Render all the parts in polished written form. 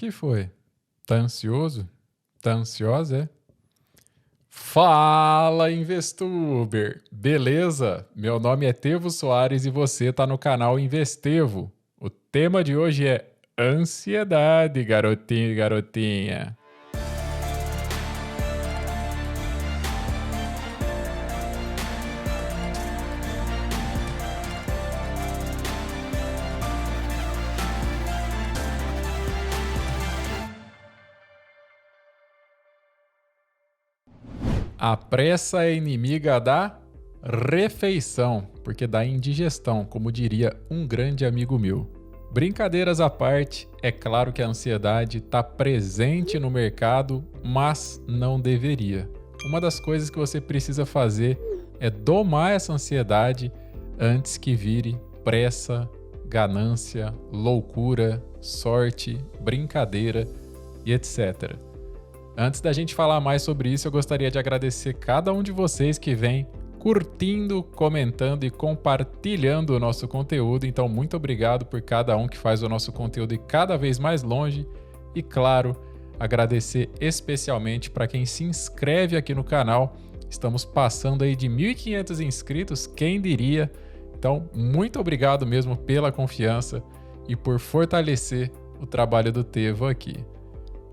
que foi? Tá ansioso? Tá ansiosa, é? Fala, Investuber! Beleza? Meu nome é Tevo Soares e você tá no canal Investevo. O tema de hoje é ansiedade, garotinho e garotinha. A pressa é inimiga da refeição, porque dá indigestão, como diria um grande amigo meu. Brincadeiras à parte, é claro que a ansiedade está presente no mercado, mas não deveria. Uma das coisas que você precisa fazer é domar essa ansiedade antes que vire pressa, ganância, loucura, sorte, brincadeira e etc. Antes da gente falar mais sobre isso, eu gostaria de agradecer cada um de vocês que vem curtindo, comentando e compartilhando o nosso conteúdo. Então, muito obrigado por cada um que faz o nosso conteúdo ir cada vez mais longe. E, claro, agradecer especialmente para quem se inscreve aqui no canal. Estamos passando aí de 1.500 inscritos, quem diria? Então, muito obrigado mesmo pela confiança e por fortalecer o trabalho do Tevo aqui.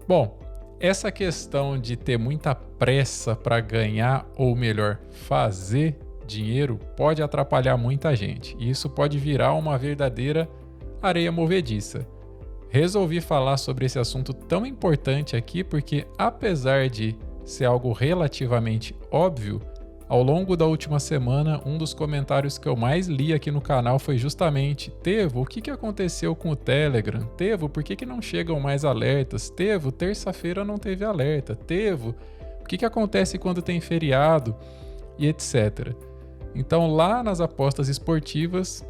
Bom, essa questão de ter muita pressa para ganhar, ou melhor, fazer dinheiro, pode atrapalhar muita gente. E isso pode virar uma verdadeira areia movediça. Resolvi falar sobre esse assunto tão importante aqui porque, apesar de ser algo relativamente óbvio, ao longo da última semana, um dos comentários que eu mais li aqui no canal foi justamente: Tevo, o que aconteceu com o Telegram? Tevo, por que não chegam mais alertas? Tevo, terça-feira não teve alerta. Tevo, o que acontece quando tem feriado? E etc. Então, lá nas apostas esportivas,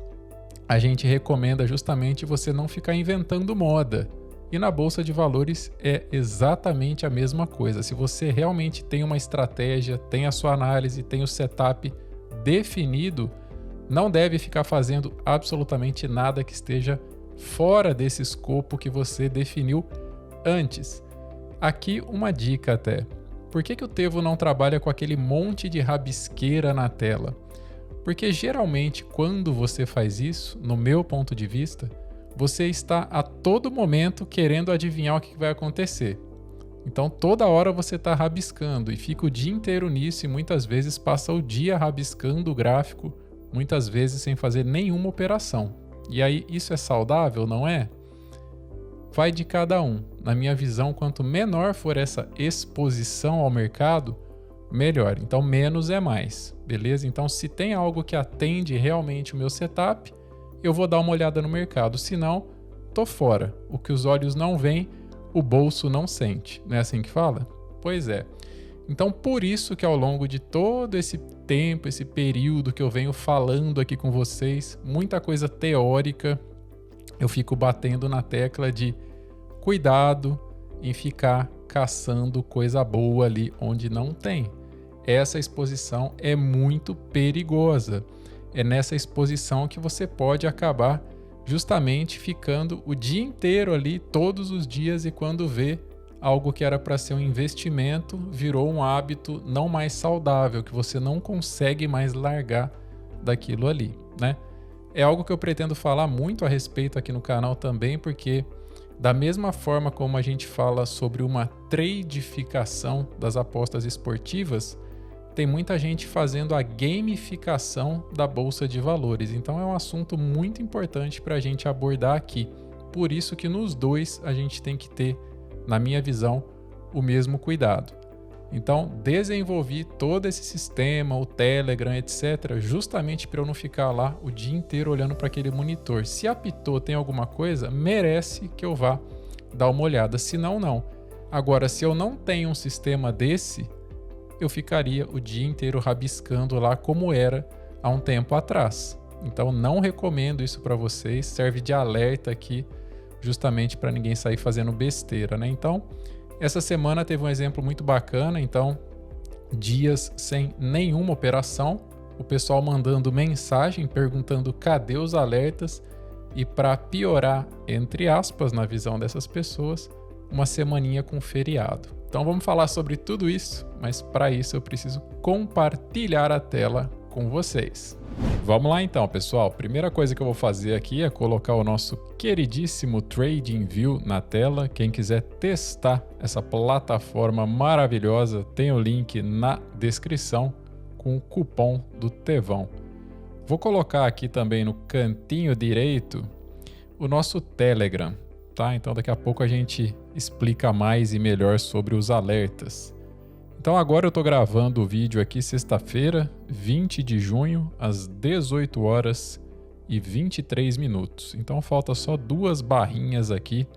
a gente recomenda justamente você não ficar inventando moda. E na Bolsa de Valores é exatamente a mesma coisa. Se você realmente tem uma estratégia, tem a sua análise, tem o setup definido, não deve ficar fazendo absolutamente nada que esteja fora desse escopo que você definiu antes. Aqui uma dica até. Por que o Tevo não trabalha com aquele monte de rabisqueira na tela? Porque geralmente quando você faz isso, no meu ponto de vista, você está a todo momento querendo adivinhar o que vai acontecer. Então, toda hora você está rabiscando e fica o dia inteiro nisso e muitas vezes passa o dia rabiscando o gráfico, muitas vezes sem fazer nenhuma operação. E aí, isso é saudável, não é? Vai de cada um. Na minha visão, quanto menor for essa exposição ao mercado, melhor. Então, menos é mais, beleza? Então, se tem algo que atende realmente o meu setup, eu vou dar uma olhada no mercado, senão tô fora. O que os olhos não veem, o bolso não sente. Não é assim que fala? Pois é. Então, por isso que ao longo de todo esse tempo, esse período que eu venho falando aqui com vocês, muita coisa teórica, eu fico batendo na tecla de cuidado em ficar caçando coisa boa ali onde não tem. Essa exposição é muito perigosa. É nessa exposição que você pode acabar justamente ficando o dia inteiro ali, todos os dias, e quando vê algo que era para ser um investimento, virou um hábito não mais saudável, que você não consegue mais largar daquilo ali, né? É algo que eu pretendo falar muito a respeito aqui no canal também, porque da mesma forma como a gente fala sobre uma tradificação das apostas esportivas, tem muita gente fazendo a gamificação da Bolsa de Valores. Então é um assunto muito importante para a gente abordar aqui. Por isso que nos dois a gente tem que ter, na minha visão, o mesmo cuidado. Então desenvolvi todo esse sistema, o Telegram, etc., justamente para eu não ficar lá o dia inteiro olhando para aquele monitor. Se apitou, tem alguma coisa, merece que eu vá dar uma olhada. Se não, não. Agora, se eu não tenho um sistema desse, eu ficaria o dia inteiro rabiscando lá como era há um tempo atrás. Então não recomendo isso para vocês, serve de alerta aqui justamente para ninguém sair fazendo besteira, né? Então, essa semana teve um exemplo muito bacana, então dias sem nenhuma operação, o pessoal mandando mensagem perguntando cadê os alertas e para piorar, entre aspas, na visão dessas pessoas, uma semaninha com feriado. Então vamos falar sobre tudo isso, mas para isso eu preciso compartilhar a tela com vocês. Vamos lá então, pessoal. Primeira coisa que eu vou fazer aqui é colocar o nosso queridíssimo TradingView na tela. Quem quiser testar essa plataforma maravilhosa, tem o link na descrição com o cupom do Tevão. Vou colocar aqui também no cantinho direito o nosso Telegram, tá? Então daqui a pouco a gente explica mais e melhor sobre os alertas. Então agora eu estou gravando o vídeo aqui sexta-feira, 20 de junho, às 18 horas e 23 minutos. Então falta só 2 barrinhas aqui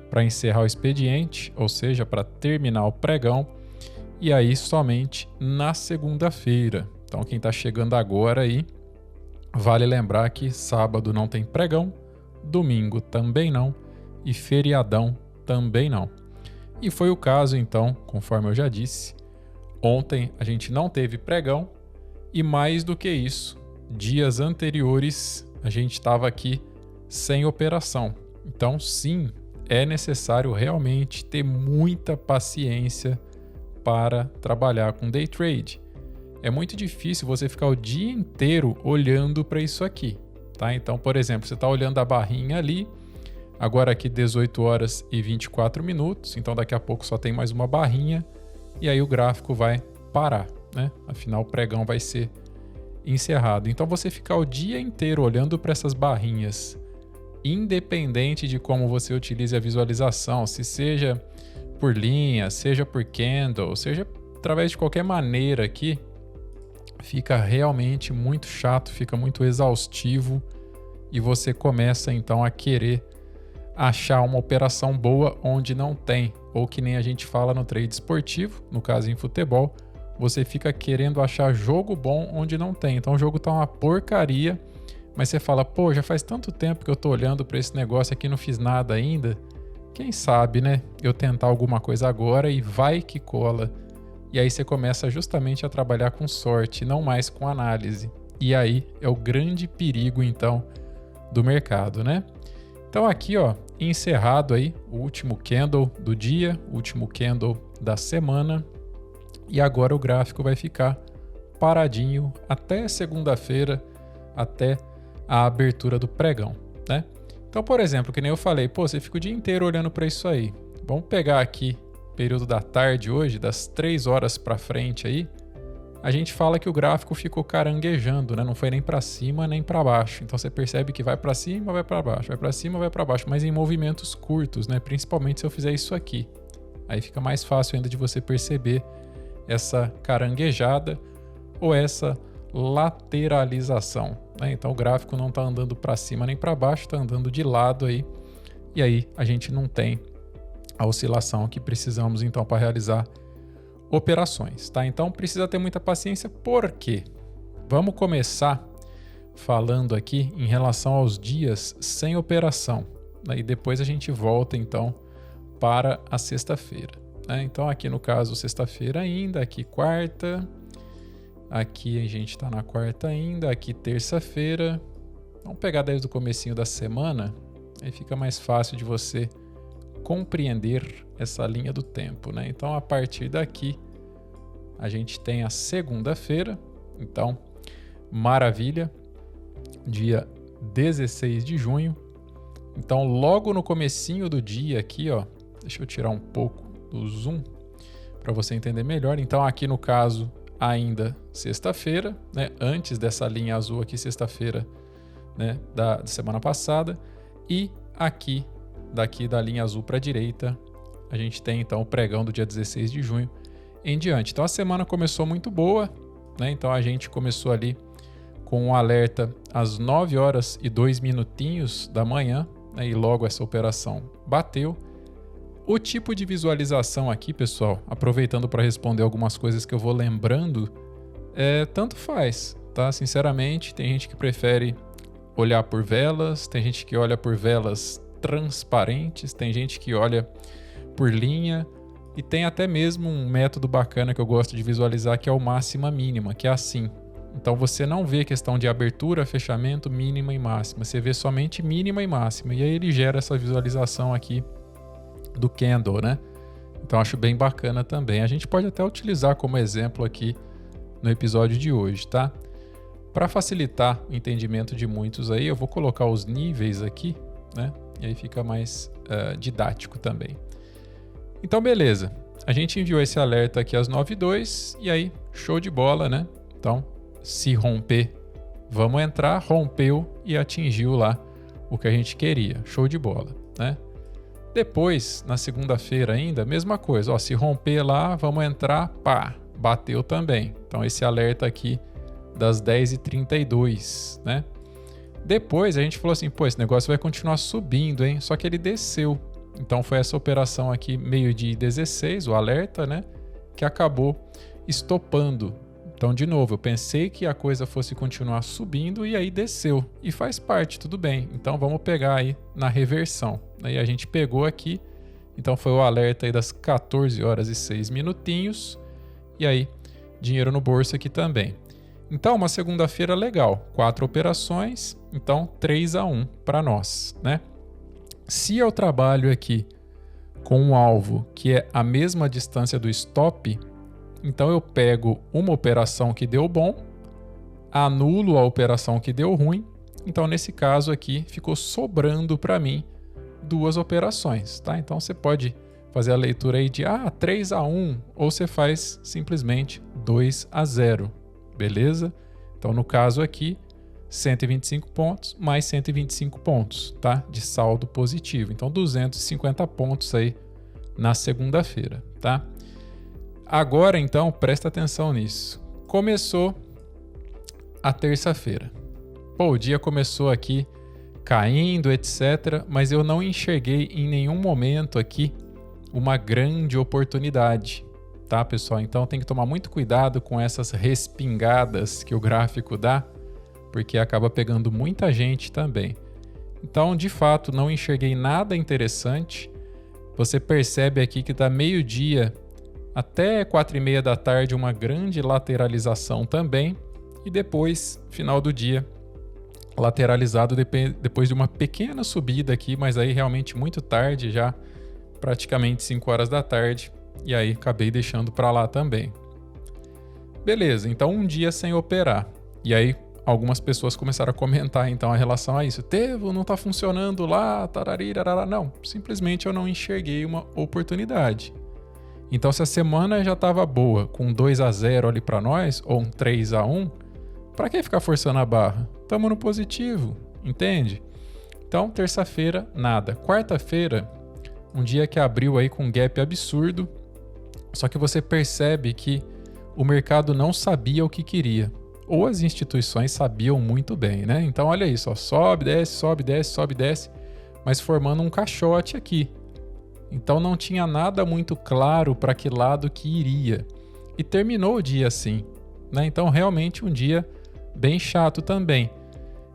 para encerrar o expediente, ou seja, para terminar o pregão, e aí somente na segunda-feira. Então quem está chegando agora aí, vale lembrar que sábado não tem pregão, domingo também não e feriadão também não. E foi o caso então, conforme eu já disse, ontem a gente não teve pregão e mais do que isso, dias anteriores a gente estava aqui sem operação. Então sim, é necessário realmente ter muita paciência para trabalhar com day trade. É muito difícil você ficar o dia inteiro olhando para isso aqui, tá? Então, por exemplo, você está olhando a barrinha ali, agora aqui 18 horas e 24 minutos, então daqui a pouco só tem mais uma barrinha e aí o gráfico vai parar, né? Afinal, o pregão vai ser encerrado. Então, você ficar o dia inteiro olhando para essas barrinhas, independente de como você utilize a visualização, se seja por linha, seja por candle, seja através de qualquer maneira aqui, fica realmente muito chato, fica muito exaustivo e você começa então a querer achar uma operação boa onde não tem, ou que nem a gente fala no trade esportivo, no caso em futebol, você fica querendo achar jogo bom onde não tem. Então o jogo tá uma porcaria, mas você fala, pô, já faz tanto tempo que eu tô olhando para esse negócio aqui e não fiz nada ainda. Quem sabe, né? Eu tentar alguma coisa agora e vai que cola. E aí você começa justamente a trabalhar com sorte, não mais com análise. E aí é o grande perigo, então, do mercado, né? Então aqui, ó, encerrado aí o último candle do dia, o último candle da semana. E agora o gráfico vai ficar paradinho até segunda-feira, até a abertura do pregão, né? Então, por exemplo, que nem eu falei, pô, você fica o dia inteiro olhando para isso aí. Vamos pegar aqui período da tarde hoje, das 3 horas para frente aí, a gente fala que o gráfico ficou caranguejando, né? Não foi nem para cima nem para baixo. Então você percebe que vai para cima, vai para baixo, vai para cima, vai para baixo, mas em movimentos curtos, né? Principalmente se eu fizer isso aqui. Aí fica mais fácil ainda de você perceber essa caranguejada ou essa lateralização, né? Então o gráfico não está andando para cima nem para baixo, está andando de lado aí. E aí a gente não tem a oscilação que precisamos então para realizar operações, tá? Então precisa ter muita paciência, porque vamos começar falando aqui em relação aos dias sem operação, né? E depois a gente volta então para a sexta-feira, né? Então aqui no caso sexta-feira ainda, aqui quarta, aqui a gente está na quarta ainda, aqui terça-feira. Vamos pegar desde o comecinho da semana, aí fica mais fácil de você compreender essa linha do tempo, né? Então, a partir daqui, a gente tem a segunda-feira. Então, maravilha, dia 16 de junho. Então, logo no comecinho do dia aqui, ó, deixa eu tirar um pouco do zoom para você entender melhor. Então, aqui no caso, ainda sexta-feira, né? Antes dessa linha azul aqui, sexta-feira, né? Da semana passada. E aqui, daqui da linha azul para a direita, a gente tem então o pregão do dia 16 de junho em diante. Então a semana começou muito boa, né? Então a gente começou ali com um alerta às 9 horas e 2 minutinhos da manhã, né? E logo essa operação bateu. O tipo de visualização aqui, pessoal, aproveitando para responder algumas coisas que eu vou lembrando, tanto faz, tá? Sinceramente, tem gente que prefere olhar por velas, tem gente que olha por velas transparentes, tem gente que olha por linha e tem até mesmo um método bacana que eu gosto de visualizar, que é o máxima mínima, que é assim. Então você não vê questão de abertura, fechamento, mínima e máxima, você vê somente mínima e máxima, e aí ele gera essa visualização aqui do candle, né? Então acho bem bacana também. A gente pode até utilizar como exemplo aqui no episódio de hoje, tá? Para facilitar o entendimento de muitos aí, eu vou colocar os níveis aqui, né? E aí fica mais didático também. Então, beleza. A gente enviou esse alerta aqui às 9h02 e aí, show de bola, né? Então, se romper, vamos entrar, rompeu e atingiu lá o que a gente queria. Show de bola, né? Depois, na segunda-feira ainda, mesma coisa. Ó, se romper lá, vamos entrar, pá, bateu também. Então, esse alerta aqui das 10h32, né? Depois a gente falou assim, pô, esse negócio vai continuar subindo, hein? Só que ele desceu. Então foi essa operação aqui, 12h16, o alerta, né? Que acabou estopando. Então, de novo, eu pensei que a coisa fosse continuar subindo e aí desceu. E faz parte, tudo bem. Então vamos pegar aí na reversão. Aí a gente pegou aqui, então foi o alerta aí das 14h06. E aí, dinheiro no bolso aqui também. Então, uma segunda-feira legal. 4 operações, então 3-1 para nós, né? Se eu trabalho aqui com um alvo que é a mesma distância do stop, então eu pego uma operação que deu bom, anulo a operação que deu ruim. Então, nesse caso aqui, ficou sobrando para mim 2 operações, tá? Então, você pode fazer a leitura aí de 3-1 ou você faz simplesmente 2-0, beleza? Então, no caso aqui, 125 pontos mais 125 pontos, tá? De saldo positivo. Então, 250 pontos aí na segunda-feira, tá? Agora, então, presta atenção nisso. Começou a terça-feira. Pô, o dia começou aqui caindo, etc. Mas eu não enxerguei em nenhum momento aqui uma grande oportunidade, tá, pessoal? Então, tem que tomar muito cuidado com essas respingadas que o gráfico dá, porque acaba pegando muita gente também. Então, de fato, não enxerguei nada interessante. Você percebe aqui que da meio-dia até 4h30 da tarde uma grande lateralização também. E depois, final do dia, lateralizado depois de uma pequena subida aqui, mas aí realmente muito tarde, já praticamente 5 horas da tarde. E aí acabei deixando para lá também. Beleza, então um dia sem operar. E aí algumas pessoas começaram a comentar então a relação a isso. Tevo, não está funcionando lá, tararirarara. Não, simplesmente eu não enxerguei uma oportunidade. Então se a semana já estava boa, com 2-0 ali para nós, ou um 3-1, para que ficar forçando a barra? Estamos no positivo, entende? Então terça-feira, nada. Quarta-feira, um dia que abriu aí com um gap absurdo, só que você percebe que o mercado não sabia o que queria. Ou as instituições sabiam muito bem, né? Então olha isso, ó, sobe, desce, sobe, desce, sobe, desce, mas formando um caixote aqui. Então não tinha nada muito claro para que lado que iria. E terminou o dia assim, né? Então realmente um dia bem chato também.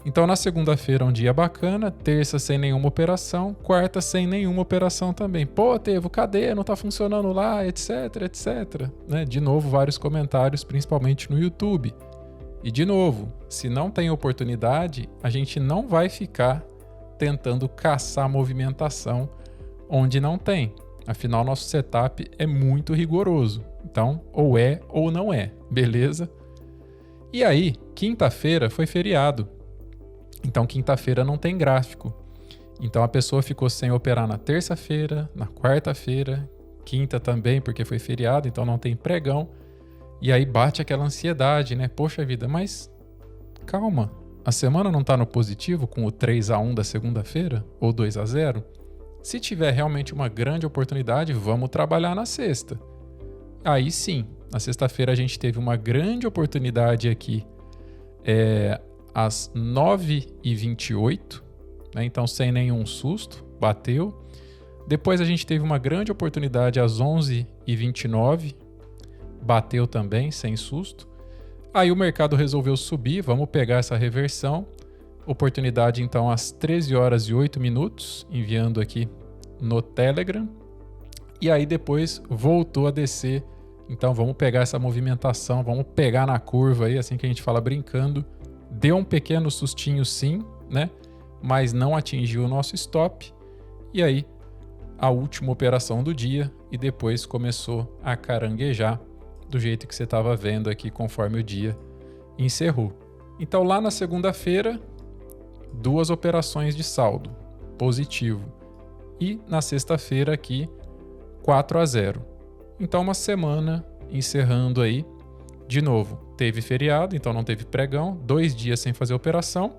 Então na segunda-feira um dia bacana, terça sem nenhuma operação, quarta sem nenhuma operação também. Pô, Tevo, cadê? Não tá funcionando lá, etc, etc. Né? De novo, vários comentários, principalmente no YouTube. E de novo, se não tem oportunidade, a gente não vai ficar tentando caçar movimentação onde não tem. Afinal, nosso setup é muito rigoroso. Então, ou é ou não é, beleza? E aí, quinta-feira foi feriado. Então, quinta-feira não tem gráfico. Então, a pessoa ficou sem operar na terça-feira, na quarta-feira, quinta também, porque foi feriado, então não tem pregão. E aí bate aquela ansiedade, né? Poxa vida, mas calma, a semana não tá no positivo com o 3-1 da segunda-feira? Ou 2-0? Se tiver realmente uma grande oportunidade, vamos trabalhar na sexta. Aí sim, na sexta-feira a gente teve uma grande oportunidade aqui às 9h28, né? Então sem nenhum susto, bateu. Depois a gente teve uma grande oportunidade às 11h29, bateu também, sem susto. Aí o mercado resolveu subir, vamos pegar essa reversão. Oportunidade então às 13h08, enviando aqui no Telegram. E aí depois voltou a descer. Então vamos pegar essa movimentação, vamos pegar na curva aí, assim que a gente fala brincando. Deu um pequeno sustinho sim, né? Mas não atingiu o nosso stop. E aí a última operação do dia e depois começou a caranguejar do jeito que você estava vendo aqui conforme o dia encerrou. Então lá na segunda-feira, 2 operações de saldo positivo e na sexta-feira aqui 4-0. Então uma semana encerrando aí. De novo, teve feriado, então não teve pregão, 2 dias sem fazer operação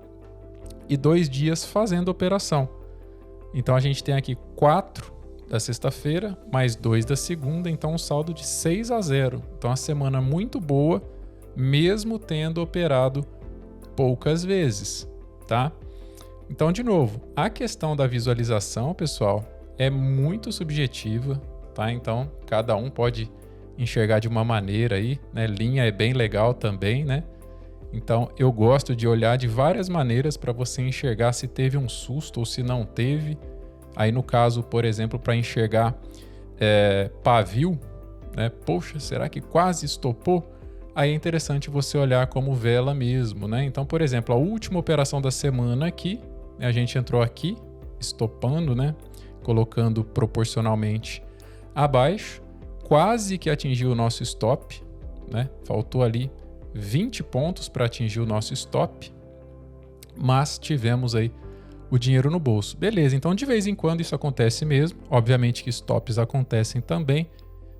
e 2 dias fazendo operação. Então a gente tem aqui 4 da sexta-feira, mais 2 da segunda, então um saldo de 6-0. Então uma semana muito boa, mesmo tendo operado poucas vezes, tá? Então, de novo, a questão da visualização, pessoal, é muito subjetiva, tá? Então, cada um pode enxergar de uma maneira aí, né? Linha é bem legal também, né? Então, eu gosto de olhar de várias maneiras para você enxergar se teve um susto ou se não teve. Aí, no caso, por exemplo, para enxergar pavio, né? Poxa, será que quase estopou? Aí é interessante você olhar como vela mesmo, né? Então, por exemplo, a última operação da semana aqui, a gente entrou aqui, estopando, né? Colocando proporcionalmente abaixo, quase que atingiu o nosso stop, né? Faltou ali 20 pontos para atingir o nosso stop, mas tivemos aí o dinheiro no bolso. Beleza, então de vez em quando isso acontece mesmo, obviamente que stops acontecem também,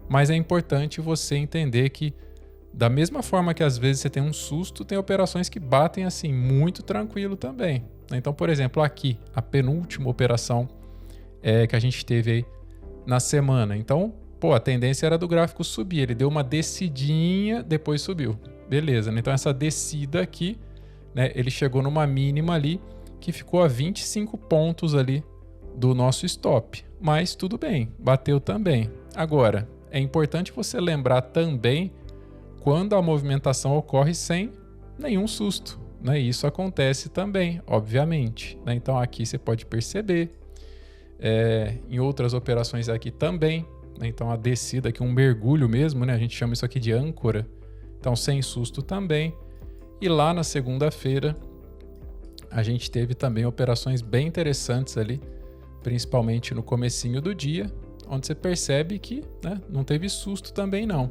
mas é importante você entender que da mesma forma que às vezes você tem um susto, tem operações que batem assim muito tranquilo também. Então, por exemplo, aqui, a penúltima operação que a gente teve aí na semana. Então, a tendência era do gráfico subir. Ele deu uma descidinha, depois subiu. Beleza, né? Então essa descida aqui, né, ele chegou numa mínima ali que ficou a 25 pontos ali do nosso stop. Mas tudo bem, bateu também. Agora, é importante você lembrar também quando a movimentação ocorre sem nenhum susto, né? Isso acontece também, obviamente, né? Então aqui você pode perceber, em outras operações aqui também, né? Então a descida aqui, um mergulho mesmo, né? A gente chama isso aqui de âncora, então sem susto também. E lá na segunda-feira a gente teve também operações bem interessantes ali, principalmente no comecinho do dia, onde você percebe que, né, não teve susto também não.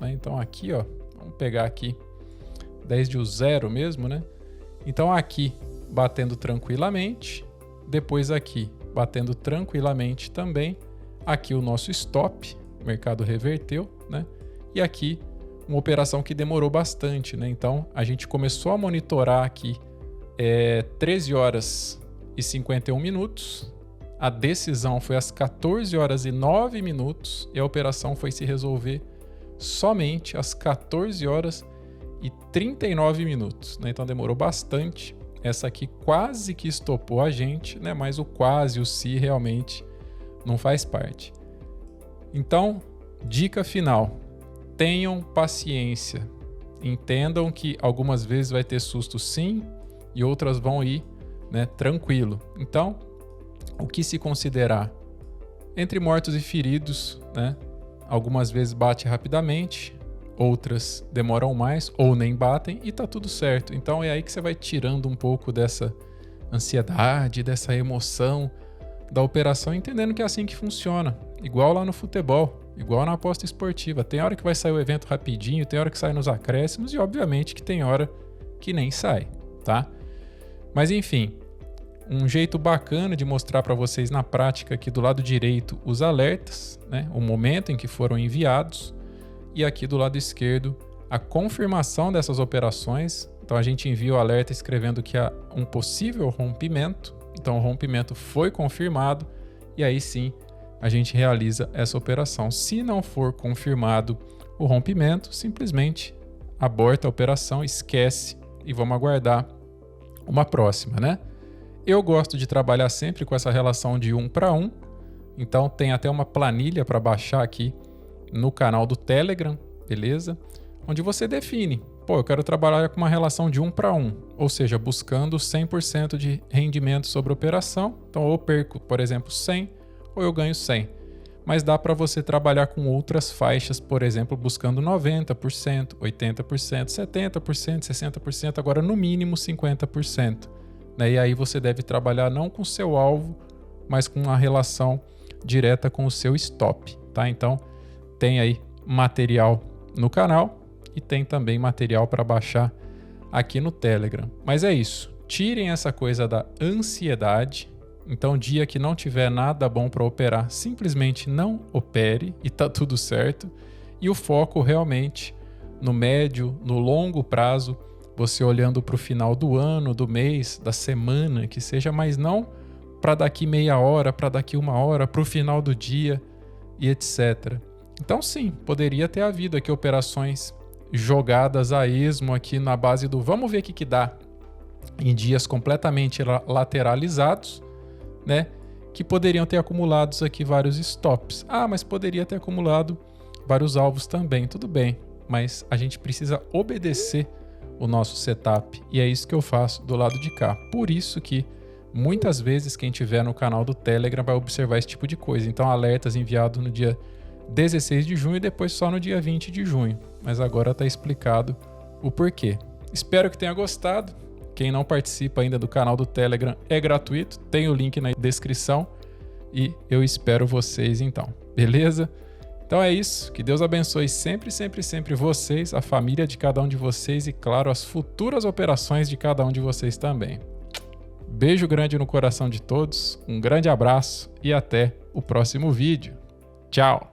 Então aqui, ó, vamos pegar aqui desde o 0 mesmo, né? Então aqui batendo tranquilamente, depois aqui batendo tranquilamente também, aqui o nosso stop, o mercado reverteu, né? E aqui uma operação que demorou bastante, né? Então a gente começou a monitorar aqui 13 horas e 51 minutos, a decisão foi às 14 horas e 9 minutos e a operação foi se resolver somente às 14 horas e 39 minutos, né? Então demorou bastante. Essa aqui quase que estopou a gente, né? Mas o quase, o se realmente não faz parte. Então, dica final: tenham paciência. Entendam que algumas vezes vai ter susto sim e outras vão ir, né, tranquilo. Então, o que se considerar? Entre mortos e feridos, né? Algumas vezes bate rapidamente, outras demoram mais ou nem batem e tá tudo certo. Então é aí que você vai tirando um pouco dessa ansiedade, dessa emoção da operação, entendendo que é assim que funciona. Igual lá no futebol, igual na aposta esportiva. Tem hora que vai sair o evento rapidinho, tem hora que sai nos acréscimos e obviamente que tem hora que nem sai, tá? Mas enfim, um jeito bacana de mostrar para vocês na prática aqui do lado direito os alertas, né? O momento em que foram enviados, e aqui do lado esquerdo a confirmação dessas operações. Então a gente envia o alerta escrevendo que há um possível rompimento, então o rompimento foi confirmado e aí sim a gente realiza essa operação. Se não for confirmado o rompimento, simplesmente aborta a operação, esquece e vamos aguardar uma próxima, né? Eu gosto de trabalhar sempre com essa relação de 1 para 1, então tem até uma planilha para baixar aqui no canal do Telegram, beleza? Onde você define, eu quero trabalhar com uma relação de 1 para 1, ou seja, buscando 100% de rendimento sobre a operação. Então, ou eu perco, por exemplo, 100, ou eu ganho 100. Mas dá para você trabalhar com outras faixas, por exemplo, buscando 90%, 80%, 70%, 60%, agora no mínimo 50%. Né? E aí você deve trabalhar não com seu alvo, mas com a relação direta com o seu stop, tá? Então tem aí material no canal e tem também material para baixar aqui no Telegram. Mas é isso, tirem essa coisa da ansiedade. Então, dia que não tiver nada bom para operar, simplesmente não opere e tá tudo certo. E o foco realmente no médio, no longo prazo, você olhando para o final do ano, do mês, da semana, que seja, mas não para daqui meia hora, para daqui uma hora, para o final do dia e etc. Então sim, poderia ter havido aqui operações jogadas a esmo aqui na base do vamos ver o que dá, em dias completamente lateralizados, né? Que poderiam ter acumulado aqui vários stops. Ah, mas poderia ter acumulado vários alvos também, tudo bem. Mas a gente precisa obedecer o nosso setup e é isso que eu faço do lado de cá. Por isso que muitas vezes quem tiver no canal do Telegram vai observar esse tipo de coisa. Então alertas enviados no dia 16 de junho e depois só no dia 20 de junho. Mas agora está explicado o porquê. Espero que tenha gostado. Quem não participa ainda do canal do Telegram é gratuito, tem o link na descrição e eu espero vocês então, beleza? Então é isso, que Deus abençoe sempre, sempre, sempre vocês, a família de cada um de vocês e, claro, as futuras operações de cada um de vocês também. Beijo grande no coração de todos, um grande abraço e até o próximo vídeo. Tchau!